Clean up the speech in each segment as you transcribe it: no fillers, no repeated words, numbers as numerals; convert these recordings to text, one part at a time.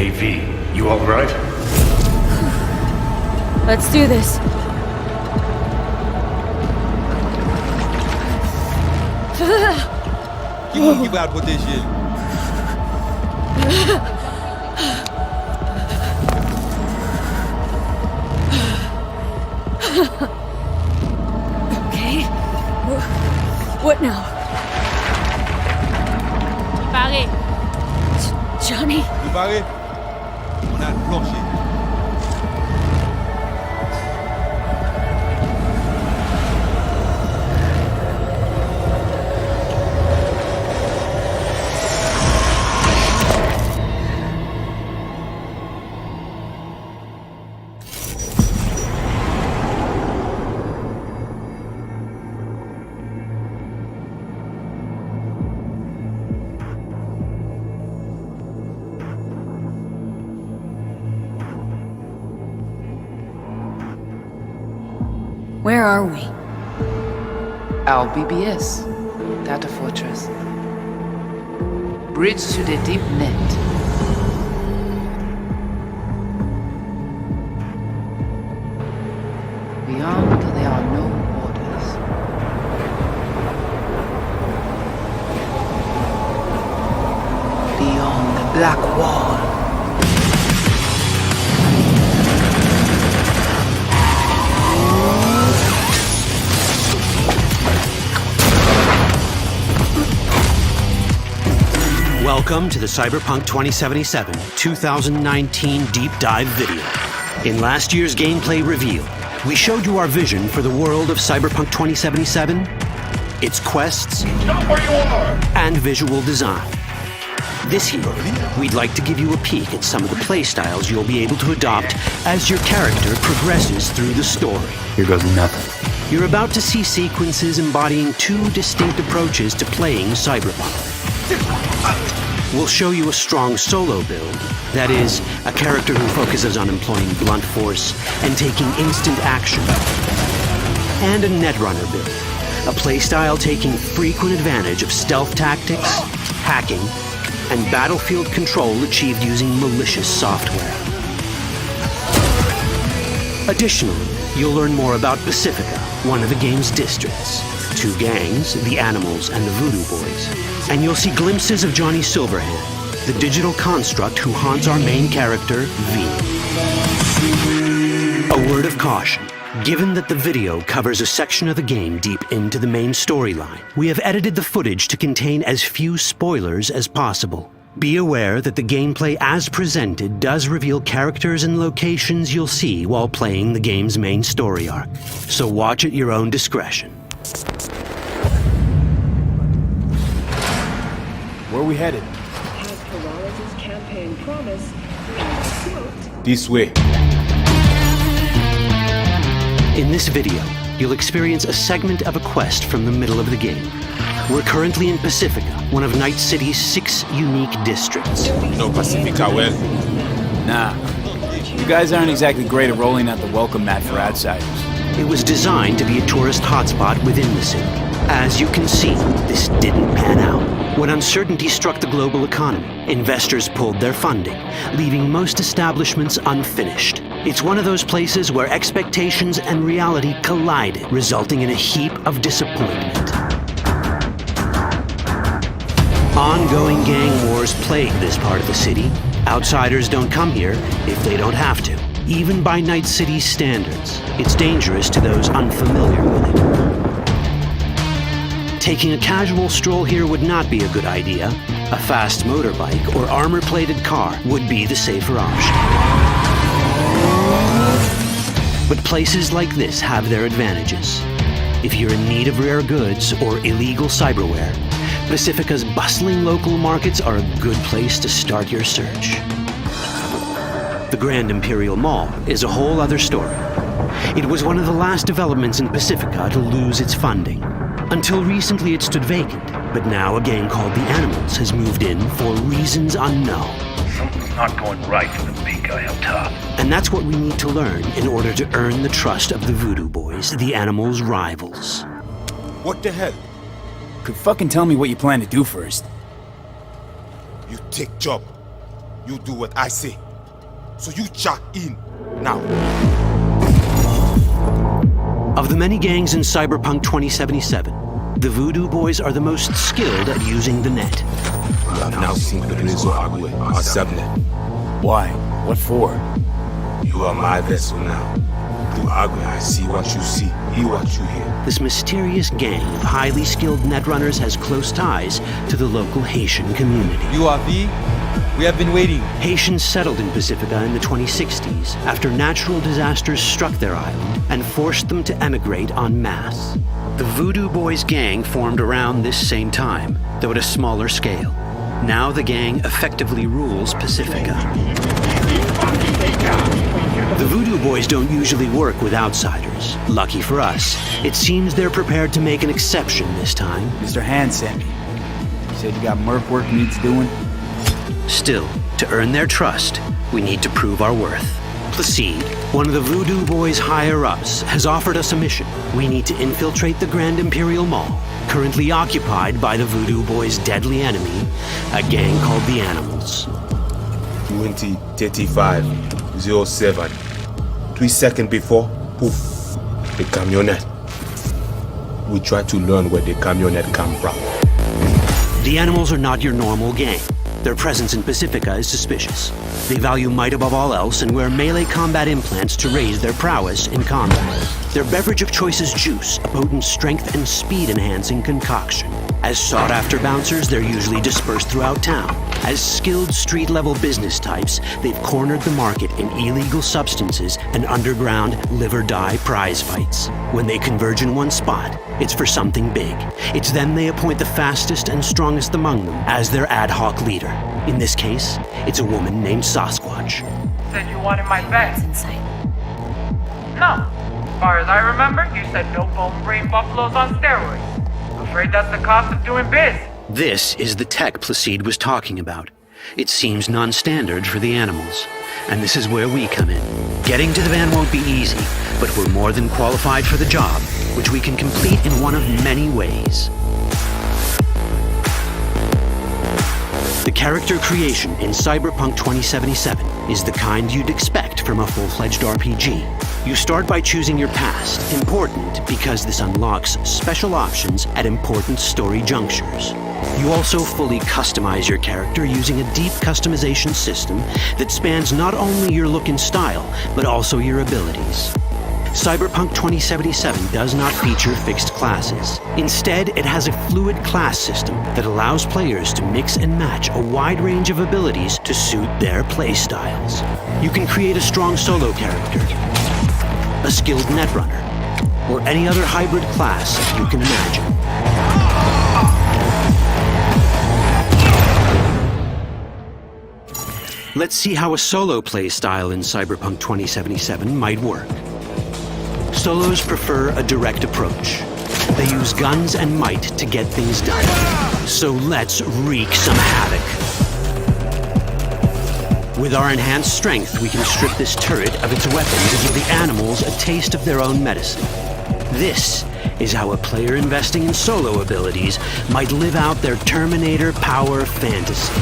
Hey V, you alright? Let's do this. Give out what this is. Okay. What now? Barré. Johnny? Préparé? On a le plancher. Where are we? Our BBS, Data Fortress. Bridge to the deep net. Beyond, there are no borders. Beyond the black wall. Welcome to the Cyberpunk 2077 2019 Deep Dive video. In last year's gameplay reveal, we showed you our vision for the world of Cyberpunk 2077, its quests, Stop where you are! and visual design. This year, we'd like to give you a peek at some of the playstyles you'll be able to adopt as your character progresses through the story. Here goes nothing. You're about to see sequences embodying two distinct approaches to playing Cyberpunk. We'll show you a strong solo build, that is, a character who focuses on employing blunt force and taking instant action, and a netrunner build, a playstyle taking frequent advantage of stealth tactics, hacking, and battlefield control achieved using malicious software. Additionally, you'll learn more about Pacifica, one of the game's districts, two gangs, the Animals and the Voodoo Boys, and you'll see glimpses of Johnny Silverhand, the digital construct who haunts our main character, V. A word of caution. Given that the video covers a section of the game deep into the main storyline, we have edited the footage to contain as few spoilers as possible. Be aware that the gameplay as presented does reveal characters and locations you'll see while playing the game's main story arc, so watch at your own discretion. Where are we headed? Has Peralez's campaign promise, and quote, This way. In this video, you'll experience a segment of a quest from the middle of the game. We're currently in Pacifica, one of Night City's 6 unique districts. No Pacifica well. Nah. You guys aren't exactly great at rolling out the welcome mat for outsiders. It was designed to be a tourist hotspot within the city. As you can see, this didn't pan out. When uncertainty struck the global economy, investors pulled their funding, leaving most establishments unfinished. It's one of those places where expectations and reality collided, resulting in a heap of disappointment. Ongoing gang wars plague this part of the city. Outsiders don't come here if they don't have to. Even by Night City's standards, it's dangerous to those unfamiliar with it. Taking a casual stroll here would not be a good idea. A fast motorbike or armor-plated car would be the safer option. But places like this have their advantages. If you're in need of rare goods or illegal cyberware, Pacifica's bustling local markets are a good place to start your search. The Grand Imperial Mall is a whole other story. It was one of the last developments in Pacifica to lose its funding. Until recently it stood vacant, but now a gang called the Animals has moved in for reasons unknown. Something's not going right for the big guy up top. And that's what we need to learn in order to earn the trust of the Voodoo Boys, the Animals' rivals. What the hell? Could fucking tell me what you plan to do first. You take job. You do what I say. So you jack in now. Of the many gangs in Cyberpunk 2077, the Voodoo Boys are the most skilled at using the net. You have now seen the Blazo Agwe, our subnet. Why? What for? You are my vessel now. Through Agwe, I see what you see, hear what you hear. This mysterious gang of highly skilled netrunners has close ties to the local Haitian community. You are V? We have been waiting. Haitians settled in Pacifica in the 2060s after natural disasters struck their island and forced them to emigrate en masse. The Voodoo Boys gang formed around this same time, though at a smaller scale. Now the gang effectively rules Pacifica. The Voodoo Boys don't usually work with outsiders. Lucky for us, it seems they're prepared to make an exception this time. Mr. Hand sent me. He said you got merc work needs doing. Still, to earn their trust, we need to prove our worth. Placide, one of the Voodoo Boys' higher-ups, has offered us a mission. We need to infiltrate the Grand Imperial Mall, currently occupied by the Voodoo Boys' deadly enemy, a gang called the Animals. 20:35:07. 3 seconds before, poof, the camionette. We try to learn where the camionette come from. The Animals are not your normal gang. Their presence in Pacifica is suspicious. They value might above all else and wear melee combat implants to raise their prowess in combat. Their beverage of choice is juice, a potent strength and speed-enhancing concoction. As sought-after bouncers, they're usually dispersed throughout town. As skilled street-level business types, they've cornered the market in illegal substances and underground live-or-die prize fights. When they converge in one spot, it's for something big. It's then they appoint the fastest and strongest among them as their ad hoc leader. In this case, it's a woman named Sasquatch. Said you wanted my bed. Inside. No. As far as I remember, you said no bone brain buffaloes on steroids. Afraid that's the cost of doing biz. This is the tech Placide was talking about. It seems non-standard for the Animals. And this is where we come in. Getting to the van won't be easy, but we're more than qualified for the job, which we can complete in one of many ways. The character creation in Cyberpunk 2077 is the kind you'd expect from a full-fledged RPG. You start by choosing your past, important because this unlocks special options at important story junctures. You also fully customize your character using a deep customization system that spans not only your look and style, but also your abilities. Cyberpunk 2077 does not feature fixed classes. Instead, it has a fluid class system that allows players to mix and match a wide range of abilities to suit their playstyles. You can create a strong solo character, a skilled netrunner, or any other hybrid class you can imagine. Let's see how a solo playstyle in Cyberpunk 2077 might work. Solos prefer a direct approach. They use guns and might to get things done. So let's wreak some havoc. With our enhanced strength, we can strip this turret of its weapons and give the Animals a taste of their own medicine. This is how a player investing in solo abilities might live out their Terminator power fantasy.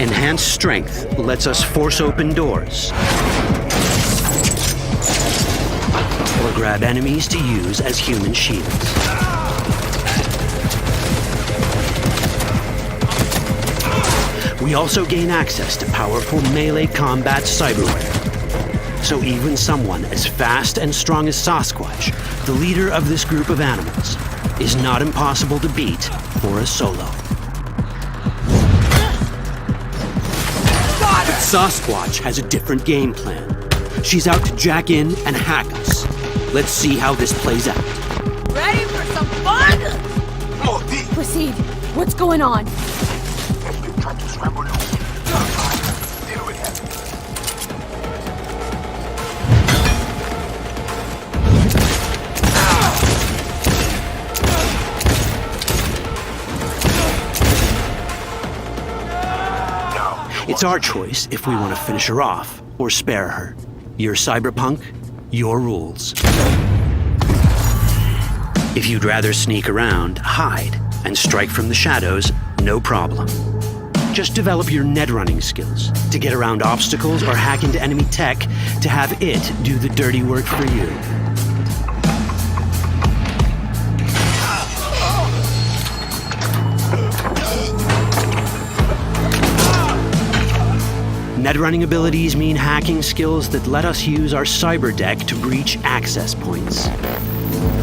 Enhanced strength lets us force open doors, or grab enemies to use as human shields. We also gain access to powerful melee combat cyberware. So even someone as fast and strong as Sasquatch, the leader of this group of animals, is not impossible to beat for a solo. But Sasquatch has a different game plan. She's out to jack in and hack us. Let's see how this plays out. Ready for some fun? Proceed. What's going on? It's our choice if we want to finish her off or spare her. You're Cyberpunk, your rules. If you'd rather sneak around, hide, and strike from the shadows, no problem. Just develop your net running skills to get around obstacles or hack into enemy tech to have it do the dirty work for you. Net running abilities mean hacking skills that let us use our cyber deck to breach access points.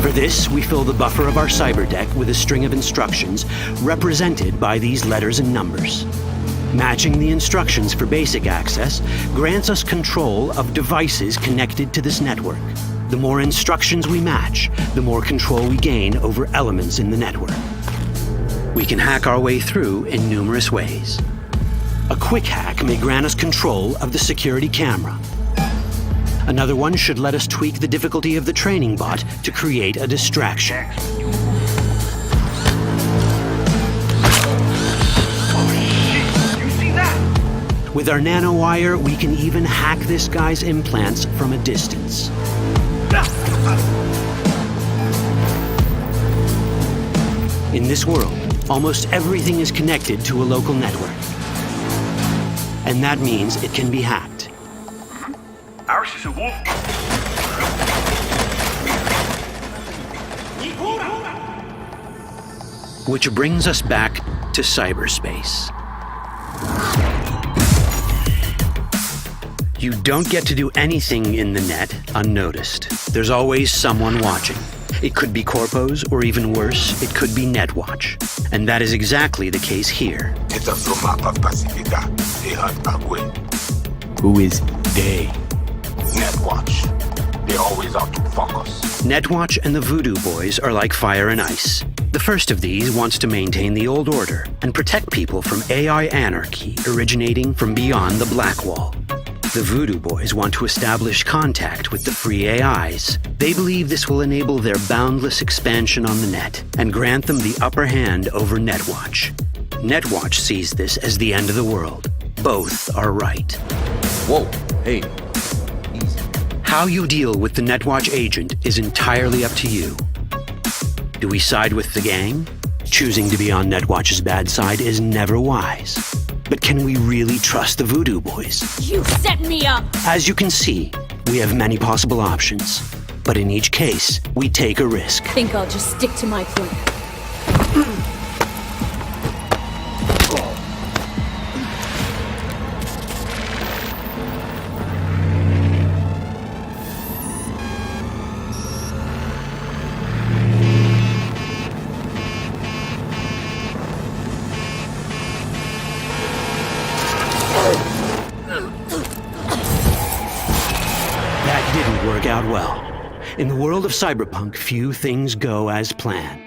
For this, we fill the buffer of our cyber deck with a string of instructions represented by these letters and numbers. Matching the instructions for basic access grants us control of devices connected to this network. The more instructions we match, the more control we gain over elements in the network. We can hack our way through in numerous ways. A quick hack may grant us control of the security camera. Another one should let us tweak the difficulty of the training bot to create a distraction. With our nanowire, we can even hack this guy's implants from a distance. In this world, almost everything is connected to a local network. And that means it can be hacked. Ours is a wolf. Which brings us back to cyberspace. You don't get to do anything in the net unnoticed. There's always someone watching. It could be corpos, or even worse, it could be Netwatch. And that is exactly the case here. It's a from map of Pacifica. They hunt Agwe. Who is they? Netwatch. They're always out to fuck us. Netwatch and the Voodoo Boys are like fire and ice. The first of these wants to maintain the old order and protect people from AI anarchy originating from beyond the Black Wall. The Voodoo Boys want to establish contact with the free AIs. They believe this will enable their boundless expansion on the net and grant them the upper hand over Netwatch. Netwatch sees this as the end of the world. Both are right. Whoa, hey, easy. How you deal with the Netwatch agent is entirely up to you. Do we side with the gang? Choosing to be on Netwatch's bad side is never wise. But can we really trust the Voodoo Boys? You set me up! As you can see, we have many possible options. But in each case, we take a risk. Think I'll just stick to my plan. That didn't work out well. In the world of Cyberpunk, few things go as planned.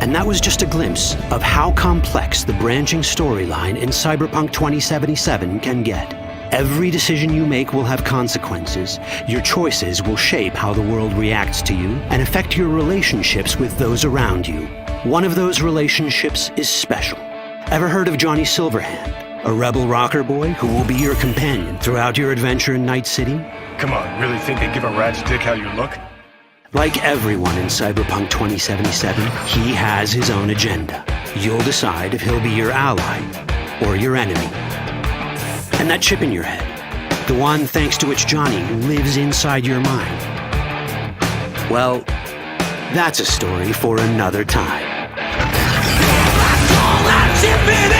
And that was just a glimpse of how complex the branching storyline in Cyberpunk 2077 can get. Every decision you make will have consequences. Your choices will shape how the world reacts to you and affect your relationships with those around you. One of those relationships is special. Ever heard of Johnny Silverhand? A rebel rocker boy who will be your companion throughout your adventure in Night City? Come on, really think they give a rat's dick how you look? Like everyone in Cyberpunk 2077, he has his own agenda. You'll decide if he'll be your ally or your enemy. And that chip in your head, the one thanks to which Johnny lives inside your mind. Well, that's a story for another time. All that chip in it!